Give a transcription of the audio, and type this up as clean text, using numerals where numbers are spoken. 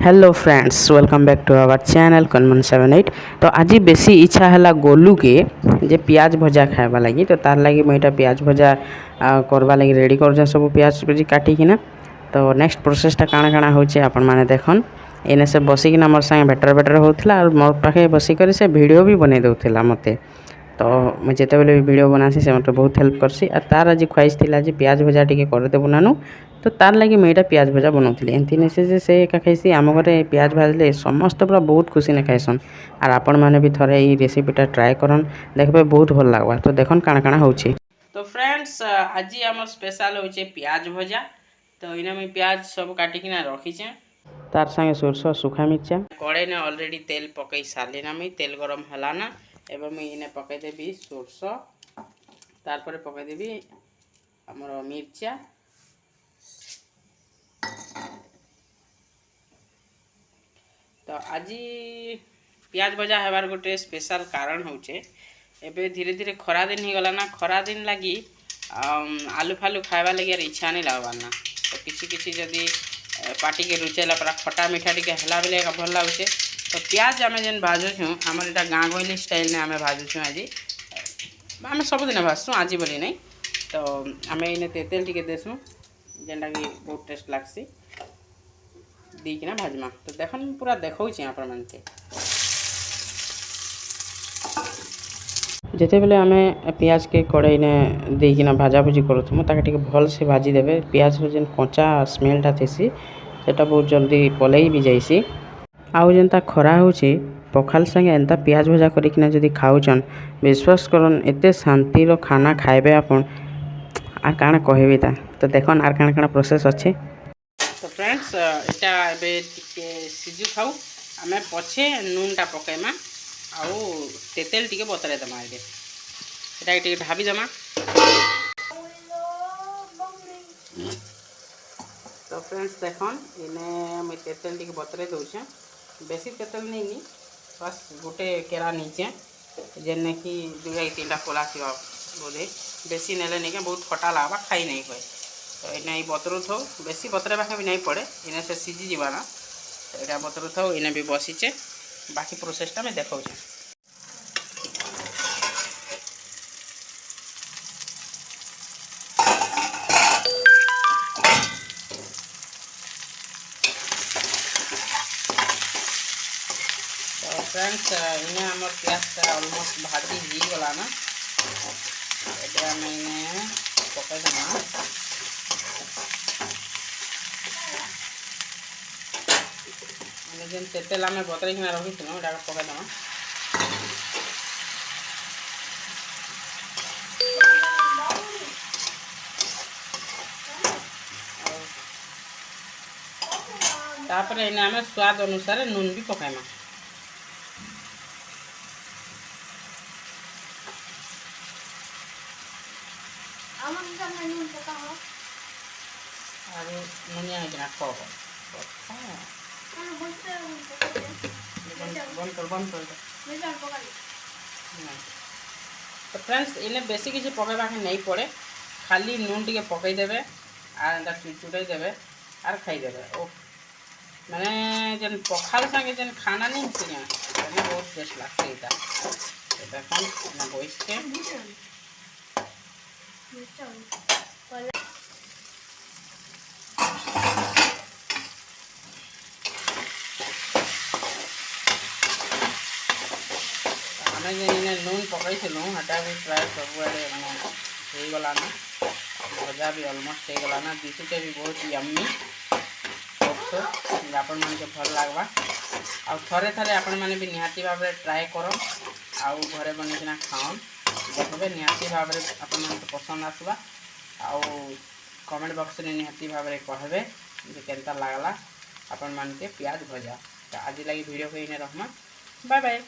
Hello friends, welcome back to our channel कनमन 78। तो आज बेसी इच्छा है गोलू के जे प्याज भजा खावा लगी। तो तार लगी मुझे प्याज भजा करवा लगी रेडी कर सब प्याज भजी काटिकिना। तो नेक्स्ट प्रोसेसटा काଣା काଣା होचे आपण माने देखन। एने से बसिकिना मोर संगे बेटर होता और मोर पाखे बसिक से वीडियो भी बनै दौला मते। तो मुझे जिते भी वीडियो बनासी से मतलब बहुत हेल्प करसी। और तार आज ख्वाहिश थी जे प्याज भजा टी करदेबू नानू। तो तार लगी मुझे प्याज भजा बनाऊली एमती नहीं से एका खाइसी आम घरे प्याज भाजले समस्त पूरा बहुत खुशी ने खाइसन। और आपण मैंने भी थोड़े ये रेसिपीटा ट्राए करन देखबे बहुत भल लगवा। तो देखन काଣା काଣା होची। तो फ्रेंड्स आज आम स्पेशल होचे प्याज भजा। तो इना मुझे प्याज सब काटिकिना रखीचे तार संगे सोरस सुखा मिर्चा कड़े ने ऑलरेडी तेल पकई सारे ना मुझे तेल गरम है ना एवं मुझे इने पकईदेवी सोरस तार पकईदेवी आमर मिर्चा तो आज प्याज भजा हबार गोटे स्पेशल कारण होचे एबे धीरे धीरे खरा दिन ही गला ना खरा दिन लगी आलू फालू खावा लगी यार इच्छा नहीं लगवार ना। तो किसी किसी जदि पार्टी के रुचेला पूरा खटा मीठा टी हला बेले भल लगे। तो प्याज आम जेन भाजुँ आम यहाँ गाँ गहली स्टाइल ने आम भाजुँ आज आम सबुदिन भाजसुँ आज बोली नहीं। तो आम इन तेतेल टी देसुँ जेनटा कि बहुत टेस्ट लगसी दीकिना भाजमा। तो देखन पूरा देखा आपण मानते जिते बेले आम पियाज के कड़े ने देकिना भाजा भुजी करूँ ताके भल से भाजी देवे। पियाज जेन कच्चा स्मेलटा थी सेटा बहुत जल्दी पलई भी जाइसी। आउ जेनता खरा होची पखाल संगे एंता प्याज भजा करिकिना जदि खाऊचन विश्वास करन एते शांतिर खाना खाइबे आपन आ काଣା कहबी ता। तो देखन आर काଣା काଣା प्रोसेस अच्छे। तो फ्रेंड्स इटा एबे टिके सिजु खाऊ आमे पछे नूनटा पकेमा आउ तेतेल टिके बतरे दमा एबे एटा टिके ढाबी दमा। तो फ्रेंड्स देखन इने मैं तेतेल टिके बतरे दउछे बेसी तेतेल नहीं नी बस गोटे केरा नीचे जेने कि दुई तीन कोला थी बोधे बेसी नेले नहीं बहुत खटा लगवा खाई नहीं हुए। तो इन्हें बतरू थो बेसी बतरे पाखे भी नहीं पड़े इन्हें से सीझी जाना। तो यहाँ बतरू थो इन्हें भी बसीचे बाकी प्रोसेसटा मैं देखा। तो फ्रेंड्स इन्हें आम प्याजटा ऑलमोस्ट भाजी ही गला ना एटा आम इन्हें पकईदमा। जेन तेतेल आम बतरईकिना रखीथुँ एटा पकईदमा। तापर इन्हें आम स्वाद अनुसार नून भी पकईमा। मुनिया बंद कर। तो फ्रेंड्स इन्हें बेसी किसी पकईबा नहीं पड़े खाली नून टी पकईदेवे आर चुड़चुड़ाई देवे आर खाईदेवे। ओ मैंने जेन पखाल संगे जेन खाना नहीं थी बहुत टेस्ट लगते देखन बस के आम जेन नून पकईलु हटा भी प्राय सब गला ना भजा भी ऑलमोस्ट हो गला ना दिशुटे भी बहुत यम्मी आपण मान के भल लगवा। आउ थरे थरे आपण माने भी निहाती भाव में ट्राए कर आउ घरे बनिकिना खाओन देखबे निहाती भाव में आपण मान के पसंद आसवा। आउ कमेंट बॉक्स में निहाती भाव में कहबे जे केनता लागला आपण मान के प्याज भजा। तो आज लगी वीडियो को इने रहमा बाय बाय।